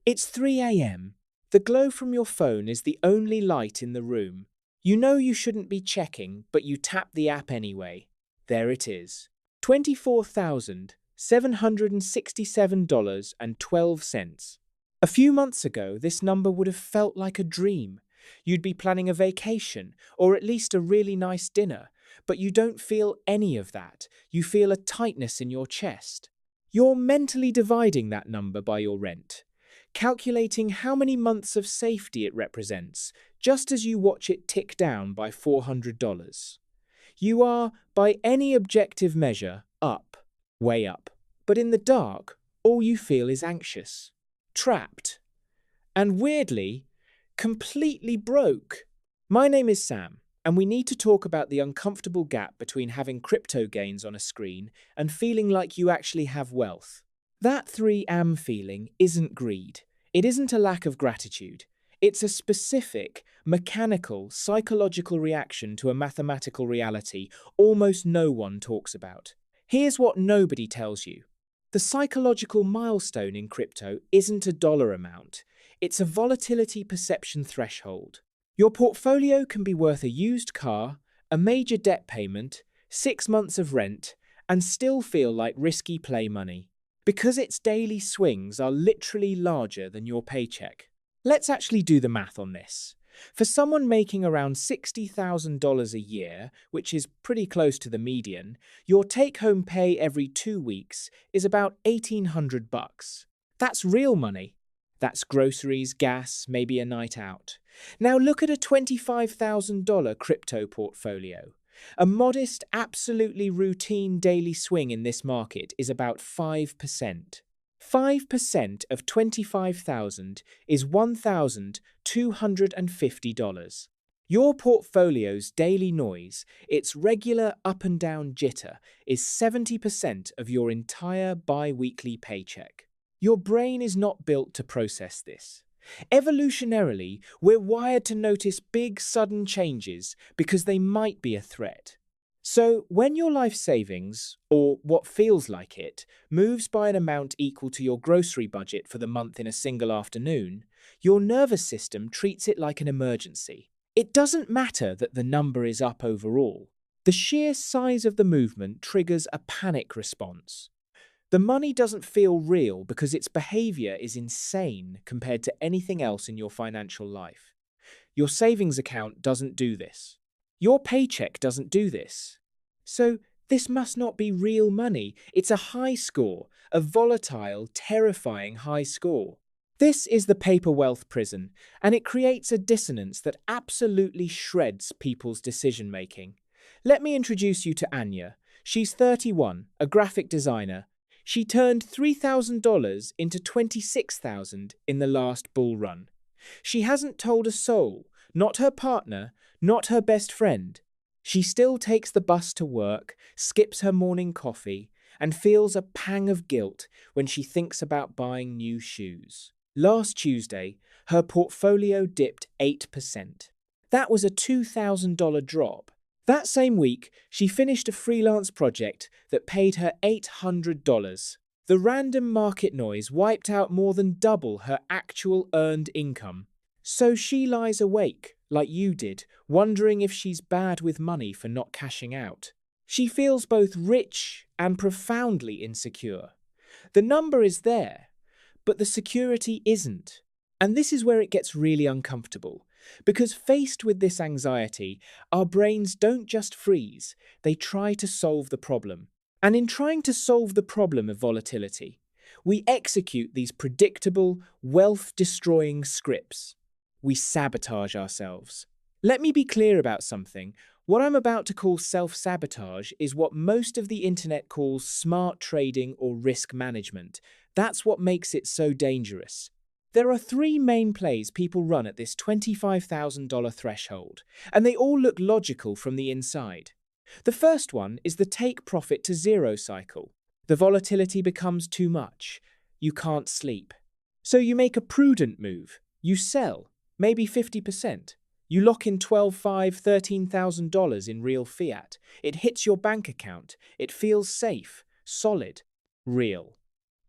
It's 3 a.m. The glow from your phone is the only light in the room. You know you shouldn't be checking, but you tap the app anyway. There it is. $24,767.12. A few months ago, this number would have felt like a dream. You'd be planning a vacation, or at least a really nice dinner, but you don't feel any of that. You feel a tightness in your chest. You're mentally dividing that number by your rent, calculating how many months of safety it represents, just as you watch it tick down by $400. You are, by any objective measure, up, way up. But in the dark, all you feel is anxious, trapped, and weirdly, completely broke. My name is Sam, and we need to talk about the uncomfortable gap between having crypto gains on a screen and feeling like you actually have wealth. That 3am feeling isn't greed. It isn't a lack of gratitude. It's a specific, mechanical, psychological reaction to a mathematical reality almost no one talks about. Here's what nobody tells you. The psychological milestone in crypto isn't a dollar amount. It's a volatility perception threshold. Your portfolio can be worth a used car, a major debt payment, 6 months of rent, and still feel like risky play money, because its daily swings are literally larger than your paycheck. Let's actually do the math on this. For someone making around $60,000 a year, which is pretty close to the median, your take-home pay every 2 weeks is about $1,800. That's real money. That's groceries, gas, maybe a night out. Now look at a $25,000 crypto portfolio. A modest, absolutely routine daily swing in this market is about 5%. 5% of 25,000 is $1,250. Your portfolio's daily noise, its regular up and down jitter, is 70% of your entire bi-weekly paycheck. Your brain is not built to process this. Evolutionarily, we're wired to notice big, sudden changes because they might be a threat. So, when your life savings, or what feels like it, moves by an amount equal to your grocery budget for the month in a single afternoon, your nervous system treats it like an emergency. It doesn't matter that the number is up overall. The sheer size of the movement triggers a panic response. The money doesn't feel real because its behavior is insane compared to anything else in your financial life. Your savings account doesn't do this. Your paycheck doesn't do this. So this must not be real money. It's a high score, a volatile, terrifying high score. This is the paper wealth prison, and it creates a dissonance that absolutely shreds people's decision-making. Let me introduce you to Anya. She's 31, a graphic designer. She turned $3,000 into $26,000 in the last bull run. She hasn't told a soul, not her partner, not her best friend. She still takes the bus to work, skips her morning coffee, and feels a pang of guilt when she thinks about buying new shoes. Last Tuesday, her portfolio dipped 8%. That was a $2,000 drop. That same week, she finished a freelance project that paid her $800. The random market noise wiped out more than double her actual earned income. So she lies awake, like you did, wondering if she's bad with money for not cashing out. She feels both rich and profoundly insecure. The number is there, but the security isn't. And this is where it gets really uncomfortable. Because faced with this anxiety, our brains don't just freeze, they try to solve the problem. And in trying to solve the problem of volatility, we execute these predictable, wealth-destroying scripts. We sabotage ourselves. Let me be clear about something. What I'm about to call self-sabotage is what most of the internet calls smart trading or risk management. That's what makes it so dangerous. There are 3 main plays people run at this $25,000 threshold, and they all look logical from the inside. The first one is the take profit to zero cycle. The volatility becomes too much. You can't sleep. So you make a prudent move. You sell, maybe 50%. You lock in $12,500, $13,000 in real fiat. It hits your bank account. It feels safe, solid, real.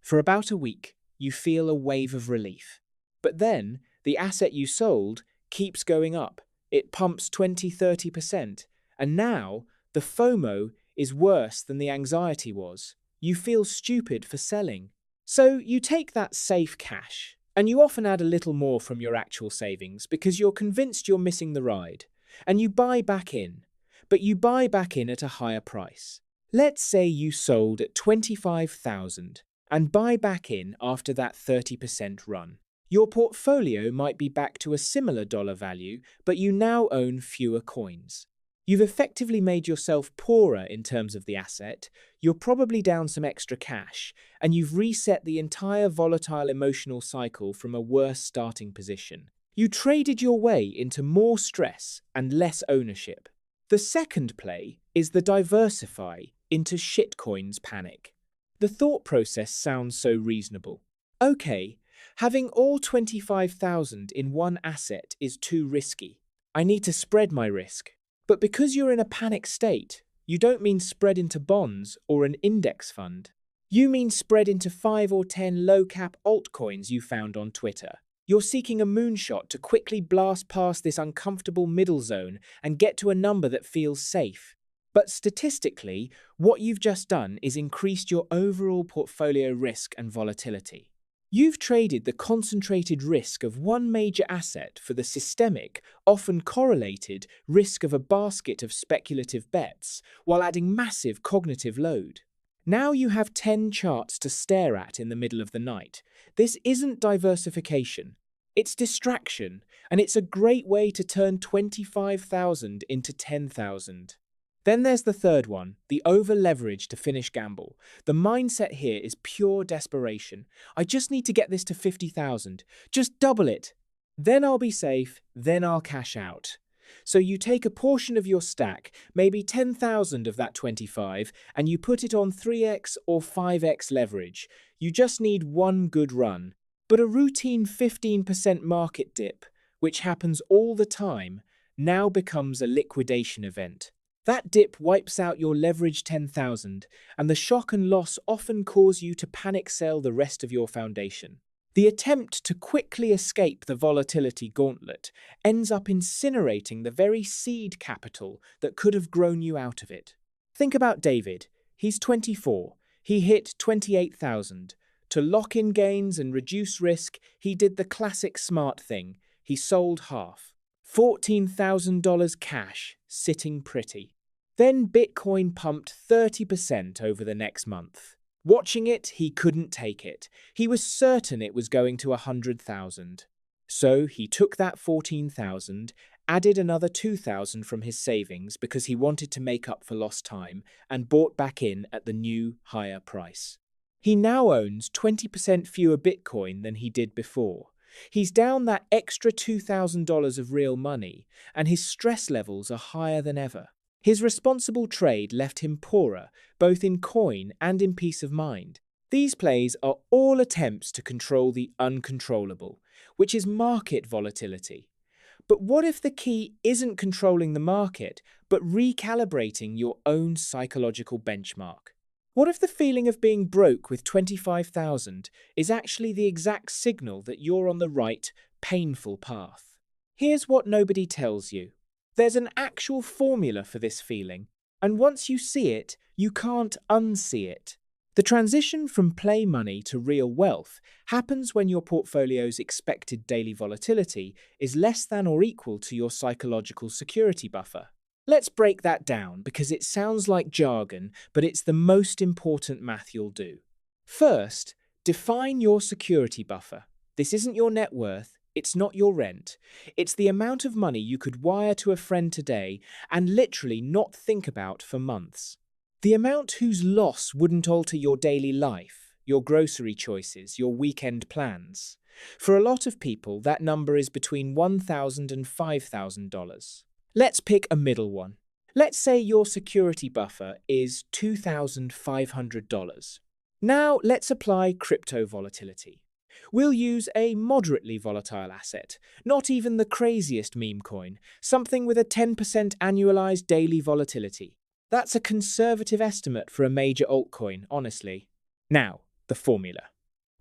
For about a week, you feel a wave of relief. But then, the asset you sold keeps going up. It pumps 20–30%. And now, the FOMO is worse than the anxiety was. You feel stupid for selling. So you take that safe cash, and you often add a little more from your actual savings because you're convinced you're missing the ride, and you buy back in. But you buy back in at a higher price. Let's say you sold at 25,000 and buy back in after that 30% run. Your portfolio might be back to a similar dollar value, but you now own fewer coins. You've effectively made yourself poorer in terms of the asset, you're probably down some extra cash, and you've reset the entire volatile emotional cycle from a worse starting position. You traded your way into more stress and less ownership. The second play is the diversify into shitcoins panic. The thought process sounds so reasonable. Okay, having all 25,000 in one asset is too risky. I need to spread my risk. But because you're in a panic state, you don't mean spread into bonds or an index fund. You mean spread into 5 or 10 low-cap altcoins you found on Twitter. You're seeking a moonshot to quickly blast past this uncomfortable middle zone and get to a number that feels safe. But statistically, what you've just done is increased your overall portfolio risk and volatility. You've traded the concentrated risk of one major asset for the systemic, often correlated, risk of a basket of speculative bets, while adding massive cognitive load. Now you have 10 charts to stare at in the middle of the night. This isn't diversification. It's distraction, and it's a great way to turn 25,000 into 10,000. Then there's the third one, the over-leverage to finish gamble. The mindset here is pure desperation. I just need to get this to 50,000. Just double it. Then I'll be safe, then I'll cash out. So you take a portion of your stack, maybe 10,000 of that 25, and you put it on 3x or 5x leverage. You just need one good run. But a routine 15% market dip, which happens all the time, now becomes a liquidation event. That dip wipes out your leveraged 10,000, and the shock and loss often cause you to panic sell the rest of your foundation. The attempt to quickly escape the volatility gauntlet ends up incinerating the very seed capital that could have grown you out of it. Think about David. He's 24. He hit 28,000. To lock in gains and reduce risk, he did the classic smart thing. He sold half. $14,000 cash, sitting pretty. Then Bitcoin pumped 30% over the next month. Watching it, he couldn't take it. He was certain it was going to 100,000. So he took that 14,000, added another 2,000 from his savings because he wanted to make up for lost time, and bought back in at the new, higher price. He now owns 20% fewer Bitcoin than he did before. He's down that extra $2,000 of real money, and his stress levels are higher than ever. His responsible trade left him poorer, both in coin and in peace of mind. These plays are all attempts to control the uncontrollable, which is market volatility. But what if the key isn't controlling the market, but recalibrating your own psychological benchmark? What if the feeling of being broke with 25,000 is actually the exact signal that you're on the right, painful path? Here's what nobody tells you. There's an actual formula for this feeling, and once you see it, you can't unsee it. The transition from play money to real wealth happens when your portfolio's expected daily volatility is less than or equal to your psychological security buffer. Let's break that down because it sounds like jargon, but it's the most important math you'll do. First, define your security buffer. This isn't your net worth, it's not your rent. It's the amount of money you could wire to a friend today and literally not think about for months. The amount whose loss wouldn't alter your daily life, your grocery choices, your weekend plans. For a lot of people, that number is between $1,000 and $5,000. Let's pick a middle one. Let's say your security buffer is $2,500. Now let's apply crypto volatility. We'll use a moderately volatile asset, not even the craziest meme coin, something with a 10% annualized daily volatility. That's a conservative estimate for a major altcoin, honestly. Now, the formula.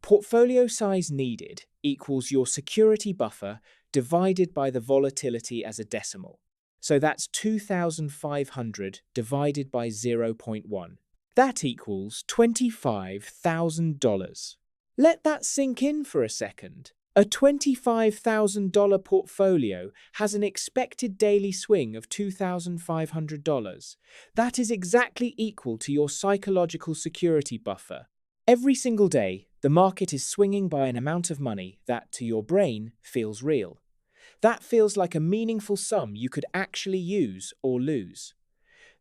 Portfolio size needed equals your security buffer divided by the volatility as a decimal. So that's 2,500 divided by 0.1. That equals $25,000. Let that sink in for a second. A $25,000 portfolio has an expected daily swing of $2,500. That is exactly equal to your psychological security buffer. Every single day, the market is swinging by an amount of money that, to your brain, feels real. That feels like a meaningful sum you could actually use or lose.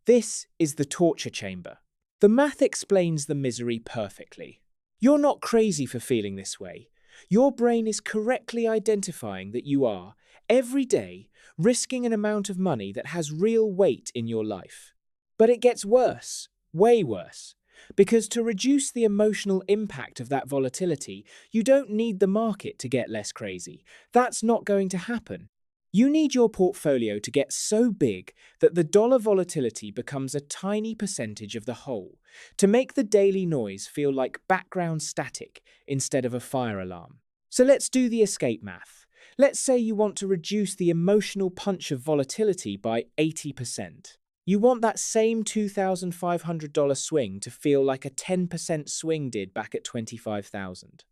This is the torture chamber. The math explains the misery perfectly. You're not crazy for feeling this way. Your brain is correctly identifying that you are, every day, risking an amount of money that has real weight in your life. But it gets worse, way worse. Because to reduce the emotional impact of that volatility, you don't need the market to get less crazy. That's not going to happen. You need your portfolio to get so big that the dollar volatility becomes a tiny percentage of the whole, to make the daily noise feel like background static instead of a fire alarm. So let's do the escape math. Let's say you want to reduce the emotional punch of volatility by 80%. You want that same $2,500 swing to feel like a 10% swing did back at 25,000.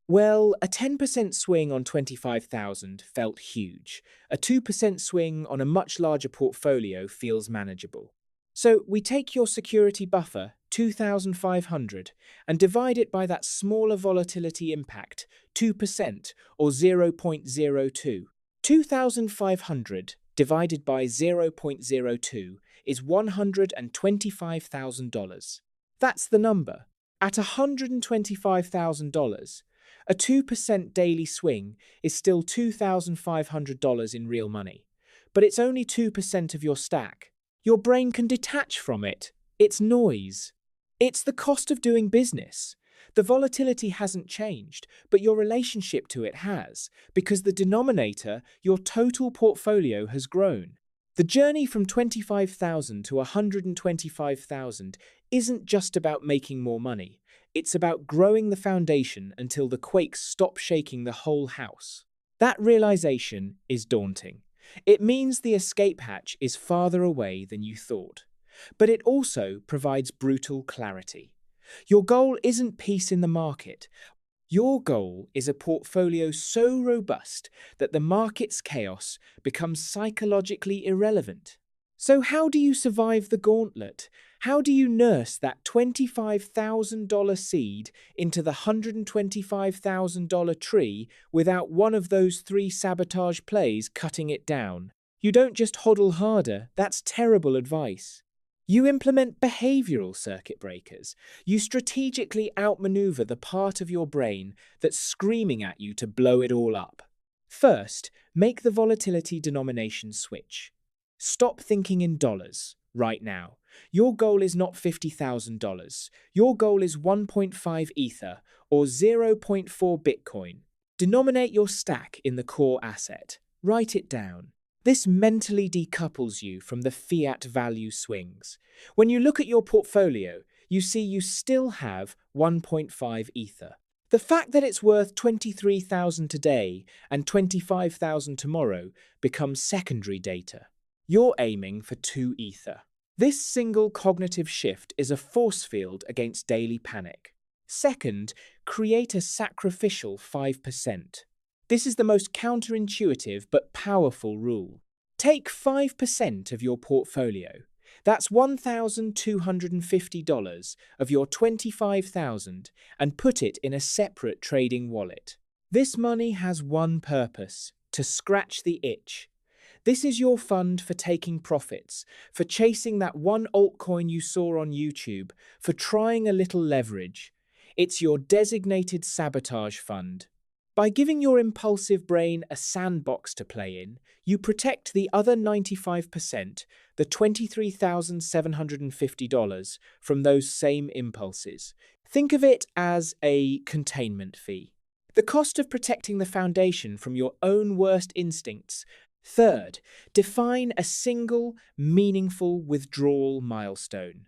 Well, a 10% swing on 25,000 felt huge. A 2% swing on a much larger portfolio feels manageable. So we take your security buffer, 2,500, and divide it by that smaller volatility impact, 2% or 0.02. 2,500 divided by 0.02 is $125,000. That's the number. At $125,000, a 2% daily swing is still $2,500 in real money. But it's only 2% of your stack. Your brain can detach from it. It's noise. It's the cost of doing business. The volatility hasn't changed, but your relationship to it has, because the denominator, your total portfolio, has grown. The journey from 25,000 to 125,000 isn't just about making more money. It's about growing the foundation until the quakes stop shaking the whole house. That realization is daunting. It means the escape hatch is farther away than you thought. But it also provides brutal clarity. Your goal isn't peace in the market. Your goal is a portfolio so robust that the market's chaos becomes psychologically irrelevant. So how do you survive the gauntlet? How do you nurse that $25,000 seed into the $125,000 tree without one of those 3 sabotage plays cutting it down? You don't just hodl harder, that's terrible advice. You implement behavioral circuit breakers. You strategically outmaneuver the part of your brain that's screaming at you to blow it all up. First, make the volatility denomination switch. Stop thinking in dollars right now. Your goal is not $50,000. Your goal is 1.5 Ether or 0.4 Bitcoin. Denominate your stack in the core asset. Write it down. This mentally decouples you from the fiat value swings. When you look at your portfolio, you see you still have 1.5 Ether. The fact that it's worth 23,000 today and 25,000 tomorrow becomes secondary data. You're aiming for 2 Ether. This single cognitive shift is a force field against daily panic. Second, create a sacrificial 5%. This is the most counterintuitive but powerful rule. Take 5% of your portfolio. That's $1,250 of your $25,000 and put it in a separate trading wallet. This money has one purpose: to scratch the itch. This is your fund for taking profits, for chasing that one altcoin you saw on YouTube, for trying a little leverage. It's your designated sabotage fund. By giving your impulsive brain a sandbox to play in, you protect the other 95%, the $23,750, from those same impulses. Think of it as a containment fee. The cost of protecting the foundation from your own worst instincts. Third, define a single, meaningful withdrawal milestone.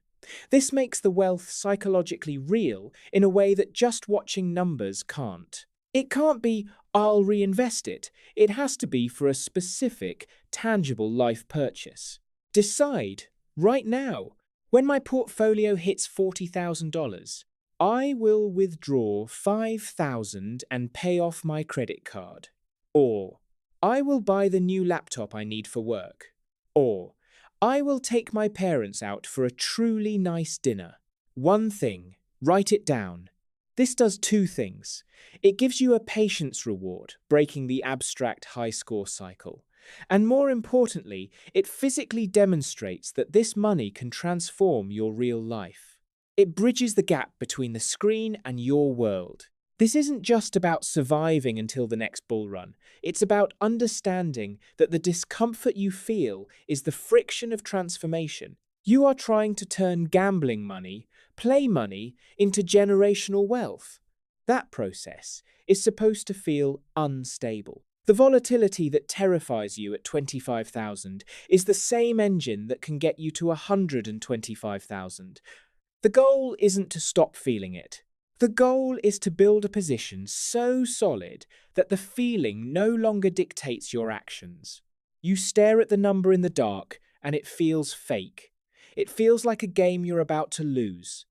This makes the wealth psychologically real in a way that just watching numbers can't. It can't be, I'll reinvest it. It has to be for a specific, tangible life purchase. Decide, right now, when my portfolio hits $40,000, I will withdraw 5,000 and pay off my credit card. Or, I will buy the new laptop I need for work. Or, I will take my parents out for a truly nice dinner. One thing, write it down. This does two things. It gives you a patience reward, breaking the abstract high score cycle. And more importantly, it physically demonstrates that this money can transform your real life. It bridges the gap between the screen and your world. This isn't just about surviving until the next bull run. It's about understanding that the discomfort you feel is the friction of transformation. You are trying to turn gambling money, play money, into generational wealth. That process is supposed to feel unstable. The volatility that terrifies you at 25,000 is the same engine that can get you to 125,000. The goal isn't to stop feeling it. The goal is to build a position so solid that the feeling no longer dictates your actions. You stare at the number in the dark and it feels fake. It feels like a game you're about to lose.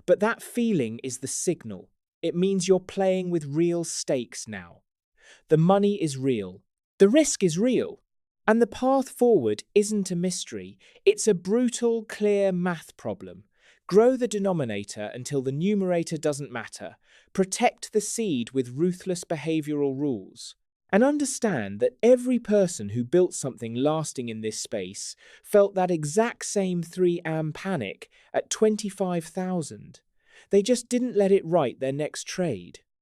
But that feeling is the signal. It means you're playing with real stakes now. The money is real. The risk is real. And the path forward isn't a mystery. It's a brutal, clear math problem. Grow the denominator until the numerator doesn't matter. Protect the seed with ruthless behavioral rules. And understand that every person who built something lasting in this space felt that exact same 3 am panic at 25,000. They just didn't let it write their next trade.